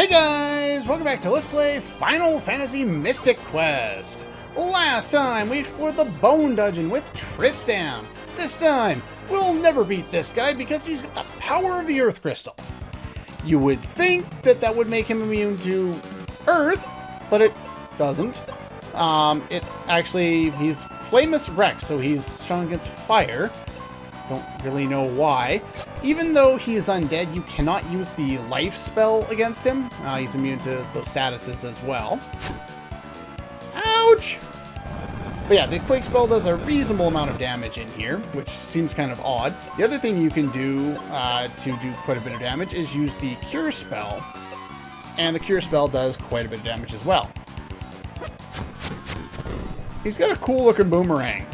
Hey guys! Welcome back to Let's Play Final Fantasy Mystic Quest! Last time we explored the Bone Dungeon with Tristan. This time, we'll never beat this guy because he's got the power of the Earth Crystal. You would think that that would make him immune to Earth, but it doesn't. He's Flamus Rex, so he's strong against fire. Don't really know why. Even though he is undead, you cannot use the life spell against him. He's immune to those statuses as well. Ouch! But yeah, the Quake spell does a reasonable amount of damage in here, which seems kind of odd. The other thing you can do to do quite a bit of damage is use the Cure spell. And the Cure spell does quite a bit of damage as well. He's got a cool looking boomerang.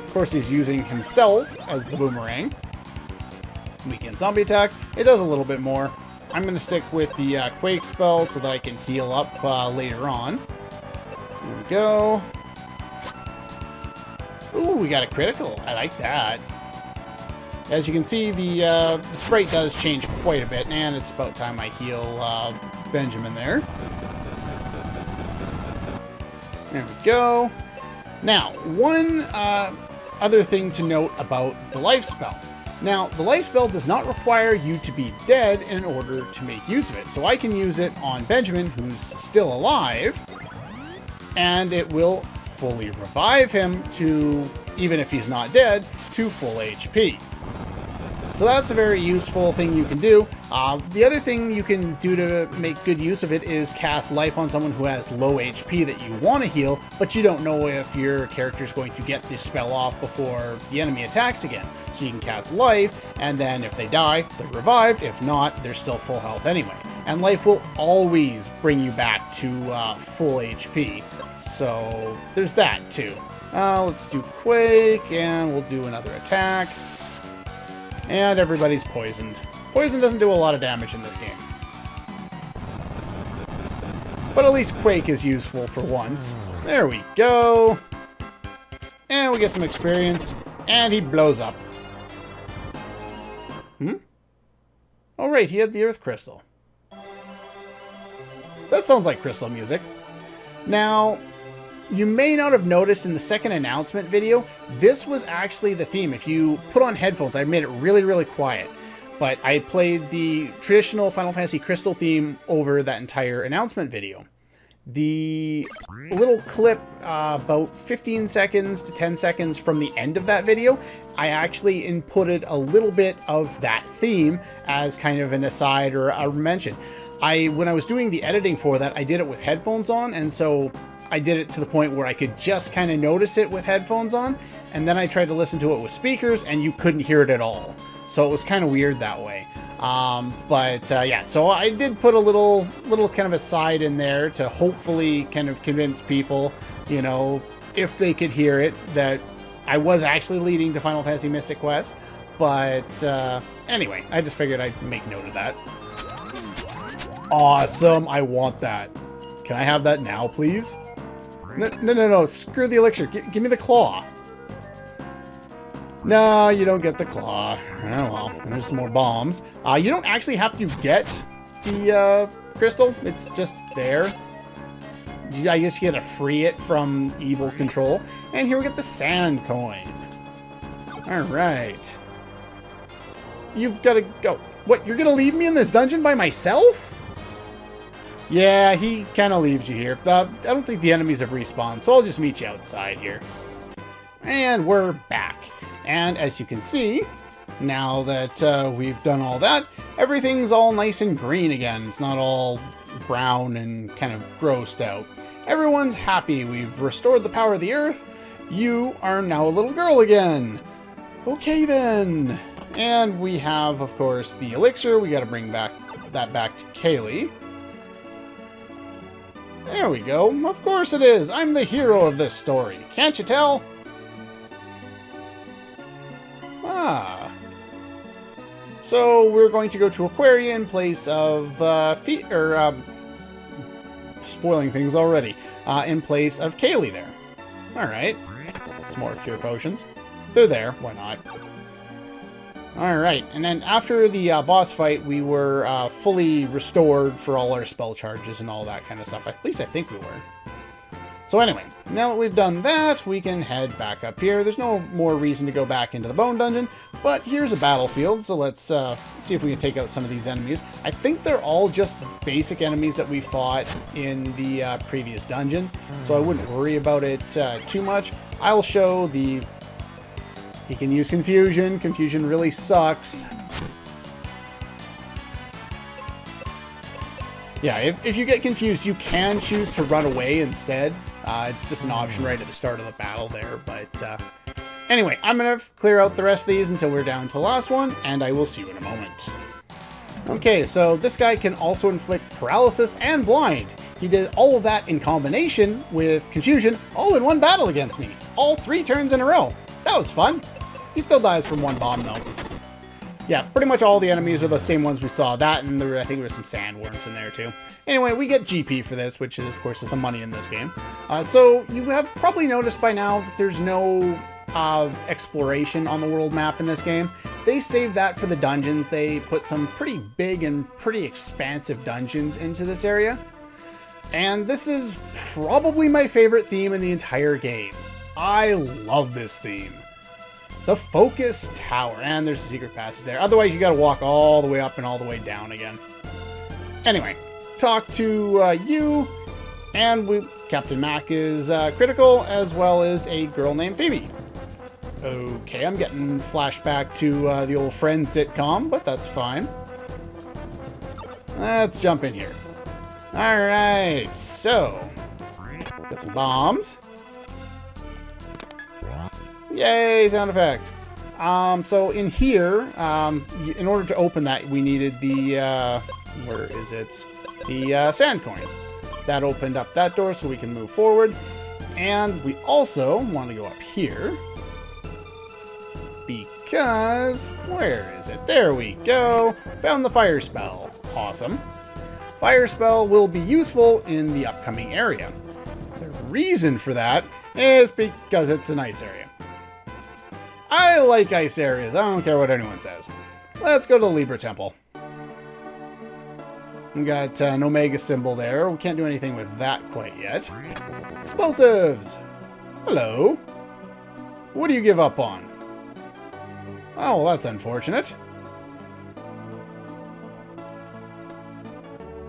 Of course, he's using himself as the boomerang. Weekend zombie attack. It does a little bit more. I'm going to stick with the Quake spell so that I can heal up later on. There we go. Ooh, we got a critical. I like that. As you can see, the sprite does change quite a bit, and it's about time I heal Benjamin there. There we go. Now, one other thing to note about the life spell. Now, the life spell does not require you to be dead in order to make use of it. So I can use it on Benjamin, who's still alive, and it will fully revive him to, even if he's not dead, to full HP. So that's a very useful thing you can do. The other thing you can do to make good use of it is cast life on someone who has low HP that you want to heal, but you don't know if your character is going to get this spell off before the enemy attacks again. So you can cast life, and then if they die, they're revived. If not, they're still full health anyway. And life will always bring you back to full HP. So there's that too. Let's do Quake, and we'll do another attack. And everybody's poisoned. Poison doesn't do a lot of damage in this game. But at least Quake is useful for once. There we go. And we get some experience. And he blows up. Oh right, he had the Earth Crystal. That sounds like crystal music. Now, you may not have noticed in the second announcement video, this was actually the theme. If you put on headphones, I made it really, really quiet. But I played the traditional Final Fantasy Crystal theme over that entire announcement video. The little clip, about 15 seconds to 10 seconds from the end of that video, I actually inputted a little bit of that theme as kind of an aside or a mention. When I was doing the editing for that, I did it with headphones on, and so I did it to the point where I could just kind of notice it with headphones on, and then I tried to listen to it with speakers, and you couldn't hear it at all. So it was kind of weird that way. Yeah, so I did put a little kind of aside in there to hopefully kind of convince people, you know, if they could hear it, that I was actually leading to Final Fantasy Mystic Quest. But anyway, I just figured I'd make note of that. Awesome, I want that. Can I have that now, please? No, screw the elixir. Give me the claw. No, you don't get the claw. Oh well, there's some more bombs. You don't actually have to get the crystal. It's just there. I guess you get to free it from evil control. And here we get the sand coin. Alright. You've got to go. What, you're going to leave me in this dungeon by myself? Yeah, he kind of leaves you here. I don't think the enemies have respawned, so I'll just meet you outside here. And we're back. And as you can see, now that we've done all that, everything's all nice and green again. It's not all brown and kind of grossed out. Everyone's happy. We've restored the power of the earth. You are now a little girl again. Okay then. And we have, of course, the elixir. We got to bring that back to Kaylee. There we go. Of course it is. I'm the hero of this story. Can't you tell? So we're going to go to Aquaria in place of spoiling things already. In place of Kaylee there. All right. Some more cure potions. They're there. Why not? Alright, and then after the boss fight, we were fully restored for all our spell charges and all that kind of stuff. At least I think we were. So anyway, now that we've done that, we can head back up here. There's no more reason to go back into the Bone Dungeon, but here's a battlefield, so let's see if we can take out some of these enemies. I think they're all just basic enemies that we fought in the previous dungeon, so I wouldn't worry about it too much. I'll show the... He can use Confusion. Confusion really sucks. Yeah, if you get confused, you can choose to run away instead. It's just an option right at the start of the battle there, but anyway, I'm going to clear out the rest of these until we're down to the last one, and I will see you in a moment. Okay, so this guy can also inflict paralysis and blind. He did all of that in combination with Confusion, all in one battle against me. All 3 turns in a row. That was fun. He still dies from 1 bomb, though. Yeah, pretty much all the enemies are the same ones we saw. That, and I think there was some sandworms in there, too. Anyway, we get GP for this, which, of course, is the money in this game. So you have probably noticed by now that there's no exploration on the world map in this game. They saved that for the dungeons. They put some pretty big and pretty expansive dungeons into this area. And this is probably my favorite theme in the entire game. I love this theme. The Focus Tower. And there's a secret passage there. Otherwise, you gotta walk all the way up and all the way down again. Anyway, talk to you. And Captain Mac is critical, as well as a girl named Phoebe. Okay, I'm getting flashback to the old Friends sitcom, but that's fine. Let's jump in here. Alright, so... Got some bombs. Yay, sound effect. So in here, in order to open that, we needed the, where is it? The sand coin. That opened up that door so we can move forward. And we also want to go up here. Because, where is it? There we go. Found the fire spell. Awesome. Fire spell will be useful in the upcoming area. The reason for that is because it's an ice area. I like ice areas. I don't care what anyone says. Let's go to the Libra Temple. We got an Omega symbol there. We can't do anything with that quite yet. Explosives! Hello. What do you give up on? Oh, well, that's unfortunate.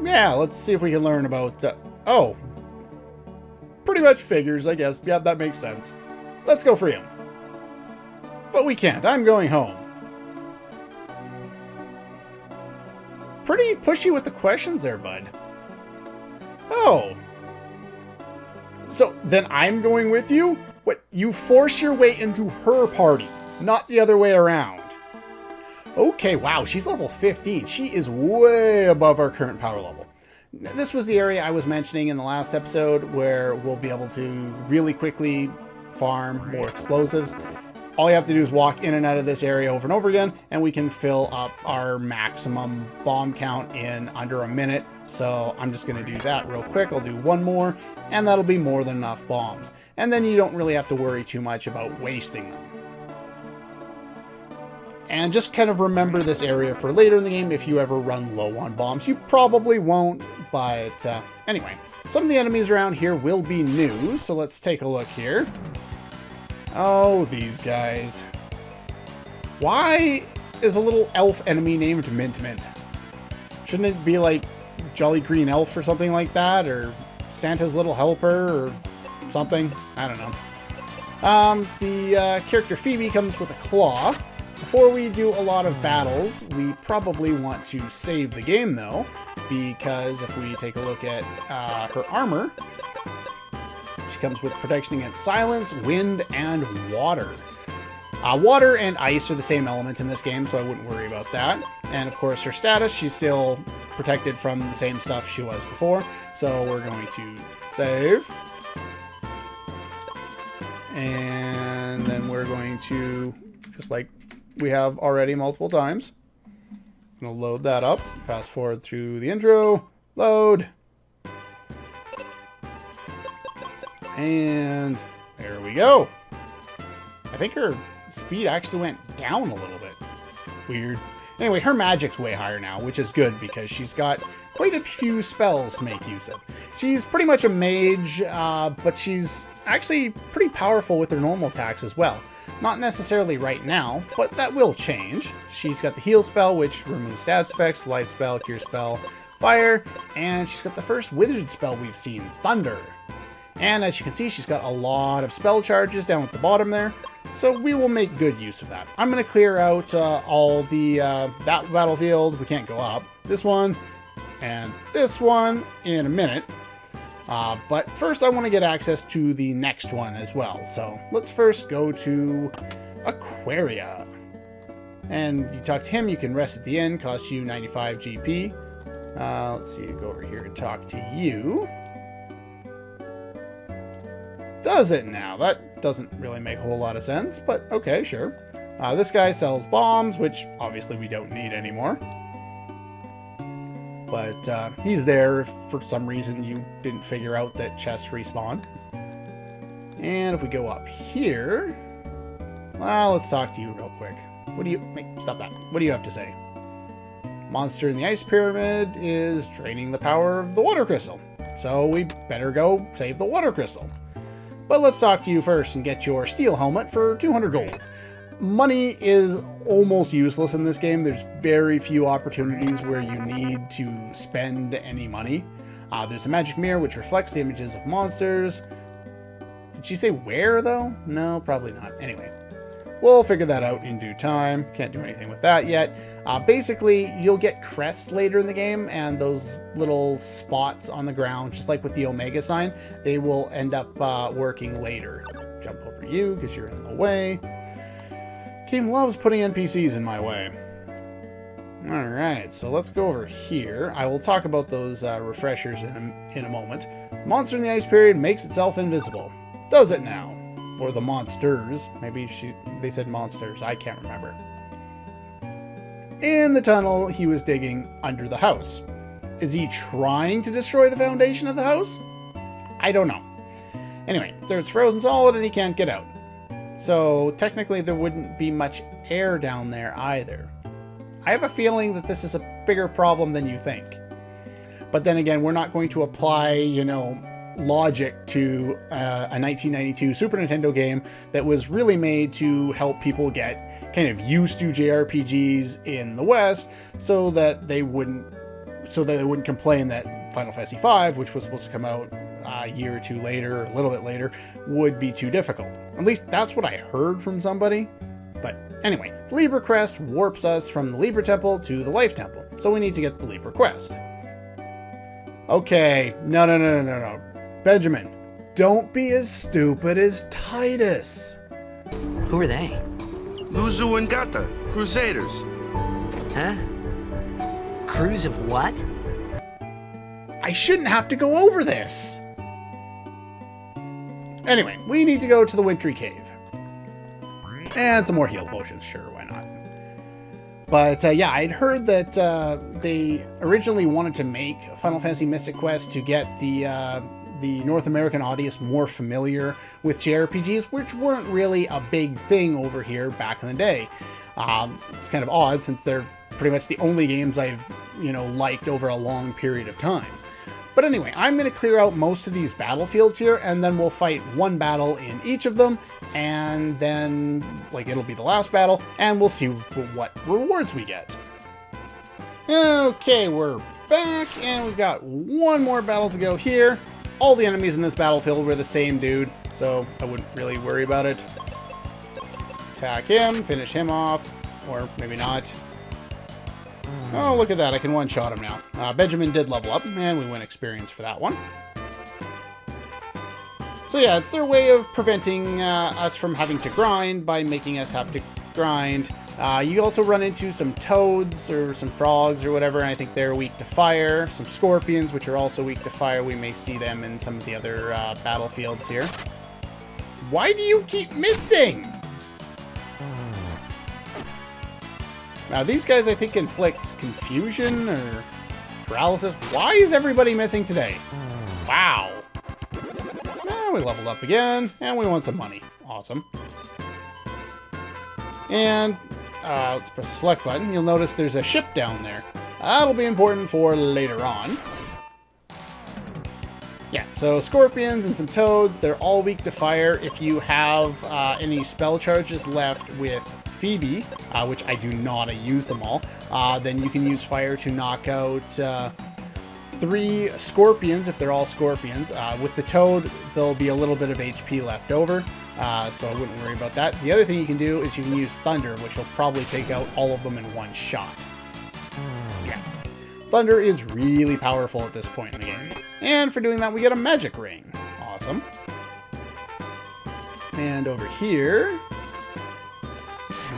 Yeah, let's see if we can learn about... oh. Pretty much figures, I guess. Yeah, that makes sense. Let's go free him. But we can't. I'm going home. Pretty pushy with the questions there, bud. Oh. So, then I'm going with you? What, you force your way into her party, not the other way around. Okay, wow, she's level 15. She is way above our current power level. This was the area I was mentioning in the last episode where we'll be able to really quickly farm more explosives. All you have to do is walk in and out of this area over and over again, and we can fill up our maximum bomb count in under a minute. So I'm just going to do that real quick. I'll do one more, and that'll be more than enough bombs. And then you don't really have to worry too much about wasting them. And just kind of remember this area for later in the game if you ever run low on bombs. You probably won't, but anyway. Some of the enemies around here will be new, so let's take a look here. Oh, these guys. Why is a little elf enemy named Mint Mint? Shouldn't it be like Jolly Green Elf or something like that? Or Santa's Little Helper or something? I don't know. The character Phoebe comes with a claw. Before we do a lot of battles, we probably want to save the game though, because if we take a look at her armor, she comes with protection against silence, wind, and water. Water and ice are the same element in this game, so I wouldn't worry about that. And of course, her status, she's still protected from the same stuff she was before. So we're going to save. And then we're going to, just like we have already multiple times, I'm going to load that up, fast forward through the intro, load. And there we go. I think her speed actually went down a little bit. Weird. Anyway, her magic's way higher now, which is good because she's got quite a few spells to make use of. She's pretty much a mage, but she's actually pretty powerful with her normal attacks as well. Not necessarily right now, but that will change. She's got the heal spell, which removes status effects, life spell, cure spell, fire, and she's got the first wizard spell we've seen, thunder. And as you can see, she's got a lot of spell charges down at the bottom there, so we will make good use of that. I'm going to clear out all the that battlefield. We can't go up. This one and this one in a minute. But first I want to get access to the next one as well. So let's first go to Aquaria. And you talk to him, you can rest at the inn, costs you 95 GP. Let's see, go over here and talk to you. Does it now? That doesn't really make a whole lot of sense, but okay, sure. This guy sells bombs, which obviously we don't need anymore. But he's there if for some reason you didn't figure out that chests respawn. And if we go up here, well, let's talk to you real quick. What do you... Stop that. What do you have to say? Monster in the ice pyramid is draining the power of the water crystal. So we better go save the water crystal. But let's talk to you first and get your steel helmet for 200 gold. Money is almost useless in this game. There's very few opportunities where you need to spend any money. There's a magic mirror which reflects the images of monsters. Did she say where though? No, probably not. Anyway, we'll figure that out in due time. Can't do anything with that yet. Basically, you'll get crests later in the game, and those little spots on the ground, just like with the Omega sign, they will end up working later. Jump over you because you're in the way. Game loves putting NPCs in my way. Alright, so let's go over here. I will talk about those refreshers in a moment. Monster in the ice period makes itself invisible. Does it now? Or the monsters. Maybe they said monsters. I can't remember. In the tunnel he was digging under the house. Is he trying to destroy the foundation of the house? I don't know. Anyway, it's frozen solid and he can't get out. So technically there wouldn't be much air down there either. I have a feeling that this is a bigger problem than you think. But then again, we're not going to apply, you know, logic to a 1992 Super Nintendo game that was really made to help people get kind of used to JRPGs in the West so that they wouldn't complain that Final Fantasy V, which was supposed to come out a year or two later, or a little bit later, would be too difficult. At least that's what I heard from somebody. But anyway, the Libra Crest warps us from the Libra Temple to the Life Temple, so we need to get the Libra Quest. Okay, no. Benjamin, don't be as stupid as Titus. Who are they? Luzu and Gata, Crusaders. Huh? Crews of what? I shouldn't have to go over this. Anyway, we need to go to the Wintry Cave. And some more heal potions, sure, why not? But yeah, I'd heard that they originally wanted to make Final Fantasy Mystic Quest to get the North American audience more familiar with JRPGs, which weren't really a big thing over here back in the day. It's kind of odd since they're pretty much the only games I've, liked over a long period of time. But anyway, I'm going to clear out most of these battlefields here, and then we'll fight one battle in each of them, and then, it'll be the last battle, and we'll see what rewards we get. Okay, we're back, and we've got one more battle to go here. All the enemies in this battlefield were the same dude, so I wouldn't really worry about it. Attack him, finish him off, or maybe not. Oh, look at that. I can one-shot him now. Benjamin did level up, and we win experience for that one. So yeah, it's their way of preventing us from having to grind by making us have to grind. You also run into some toads or some frogs or whatever, and I think they're weak to fire. Some scorpions, which are also weak to fire. We may see them in some of the other battlefields here. Why do you keep missing? Now, these guys, I think, inflict confusion or paralysis. Why is everybody missing today? Wow. We leveled up again, and we want some money. Awesome. And let's press the select button. You'll notice there's a ship down there. That'll be important for later on. Yeah, so scorpions and some toads, they're all weak to fire. If you have any spell charges left with Phoebe, which I do not, I use them all, then you can use fire to knock out 3 scorpions if they're all scorpions. With the toad, there'll be a little bit of HP left over, so I wouldn't worry about that. The other thing you can do is you can use thunder, which will probably take out all of them in one shot. Yeah. Thunder is really powerful at this point in the game. And for doing that, we get a magic ring. Awesome. And over here,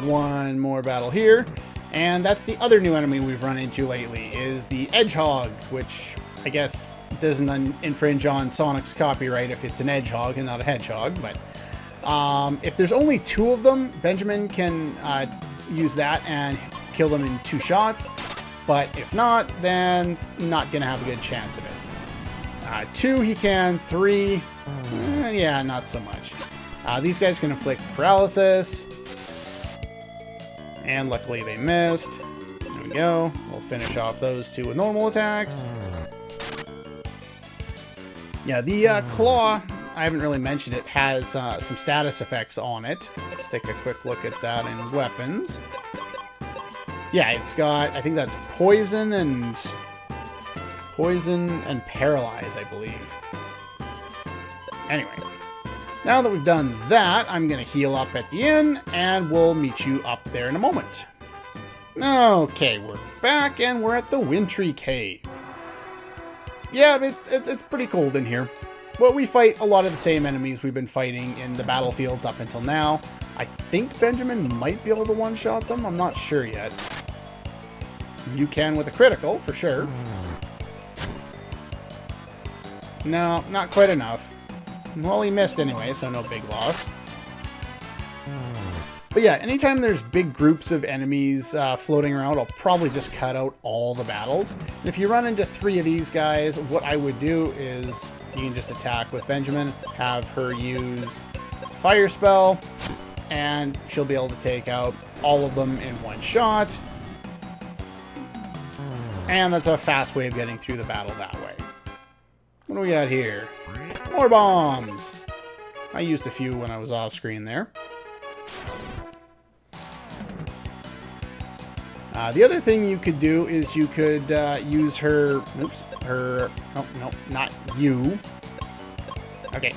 one more battle here. And that's the other new enemy we've run into lately, is the Edgehog, which I guess doesn't infringe on Sonic's copyright if it's an Edgehog and not a Hedgehog. But if there's only 2 of them, Benjamin can use that and kill them in 2 shots. But if not, then not going to have a good chance of it. 2 he can, 3, yeah, not so much. These guys can inflict paralysis. And luckily they missed. There we go. We'll finish off those 2 with normal attacks. Yeah, the claw, I haven't really mentioned it, has some status effects on it. Let's take a quick look at that in weapons. Yeah, it's got, I think that's poison and paralyze, I believe. Anyway, now that we've done that, I'm going to heal up at the inn, and we'll meet you up there in a moment. Okay, we're back, and we're at the Wintry Cave. Yeah, it's pretty cold in here. But we fight a lot of the same enemies we've been fighting in the battlefields up until now. I think Benjamin might be able to one-shot them. I'm not sure yet. You can with a critical, for sure. No, not quite enough. Well, he missed anyway, so no big loss. But yeah, anytime there's big groups of enemies floating around, I'll probably just cut out all the battles. And if you run into 3 of these guys, what I would do is you can just attack with Benjamin, have her use fire spell, and she'll be able to take out all of them in one shot. And that's a fast way of getting through the battle that way. What do we got here? More bombs! I used a few when I was off screen there. The other thing you could do is you could use her... Oops. Her... Oh, no, not you. Okay.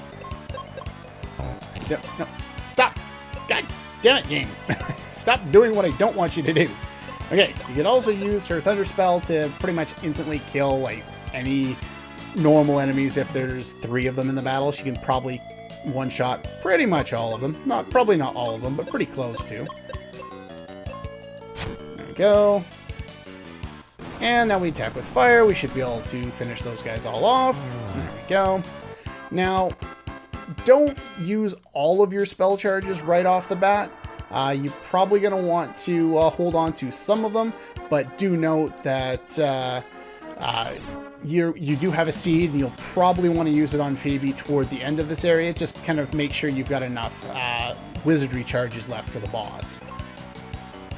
No. Stop! God damn it, game! Stop doing what I don't want you to do. Okay, you could also use her Thunder Spell to pretty much instantly kill, like, any normal enemies. If there's 3 of them in the battle, she can probably one-shot pretty much all of them. Probably not all of them, but pretty close to. There we go. And now we attack with fire. We should be able to finish those guys all off. There we go. Now, don't use all of your spell charges right off the bat. You're probably going to want to hold on to some of them, but do note that you do have a seed, and you'll probably want to use it on Phoebe toward the end of this area. Just kind of make sure you've got enough wizardry charges left for the boss.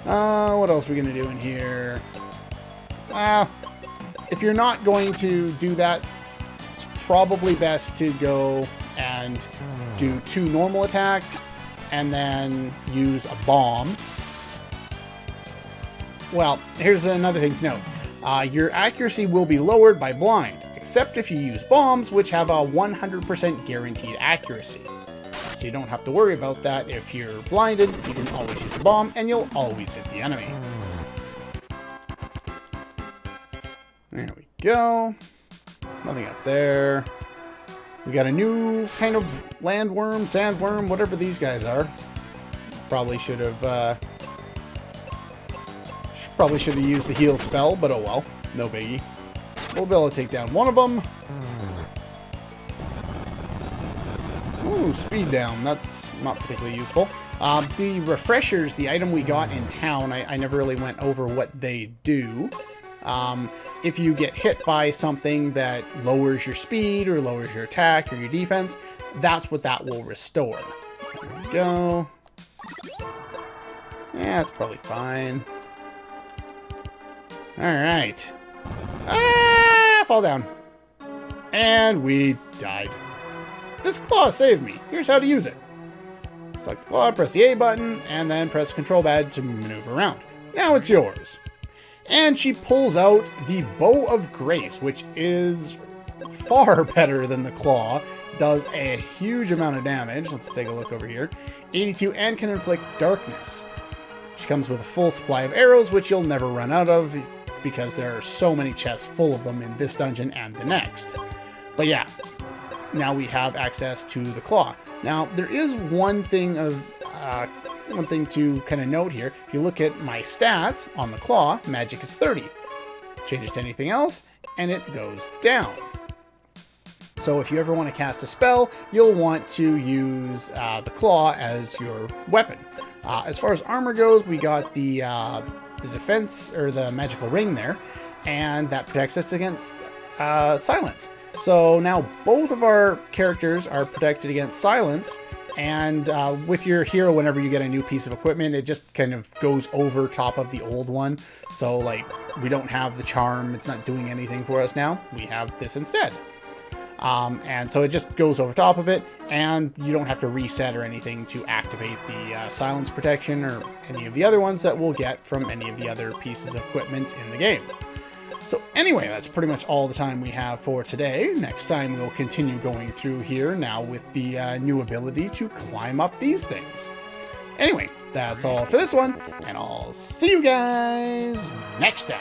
What else are we going to do in here? If you're not going to do that, it's probably best to go and do 2 normal attacks, and then use a bomb. Well, here's another thing to note. Your accuracy will be lowered by blind, except if you use bombs, which have a 100% guaranteed accuracy. So you don't have to worry about that. If you're blinded, you can always use a bomb, and you'll always hit the enemy. There we go. Nothing up there. We got a new kind of landworm, sandworm, whatever these guys are. Probably should have used the heal spell, but oh well, no biggie. We'll be able to take down one of them. Ooh, speed down. That's not particularly useful. The refreshers, the item we got in town, I never really went over what they do. If you get hit by something that lowers your speed or lowers your attack or your defense, that's what that will restore. There we go. Yeah, that's probably fine. Alright. Ah! Fall down. And we died. This claw saved me. Here's how to use it. Select the claw, press the A button, and then press the control pad to maneuver around. Now it's yours. And she pulls out the Bow of Grace, which is far better than the claw. Does a huge amount of damage. Let's take a look over here. 82 and can inflict darkness. She comes with a full supply of arrows, which you'll never run out of because there are so many chests full of them in this dungeon and the next. But yeah, now we have access to the claw. Now there is one thing to kind of note here. If you look at my stats on the claw, magic is 30. Changes to anything else, and it goes down. So if you ever want to cast a spell, you'll want to use the claw as your weapon. As far as armor goes, we got the defense, or the magical ring there, and that protects us against silence. So now both of our characters are protected against silence, and with your hero, whenever you get a new piece of equipment, it just kind of goes over top of the old one. So like, we don't have the charm, it's not doing anything for us now, we have this instead. And so it just goes over top of it, and you don't have to reset or anything to activate the silence protection or any of the other ones that we'll get from any of the other pieces of equipment in the game. So anyway, that's pretty much all the time we have for today. Next time we'll continue going through here now with the new ability to climb up these things. Anyway, that's all for this one, and I'll see you guys next time.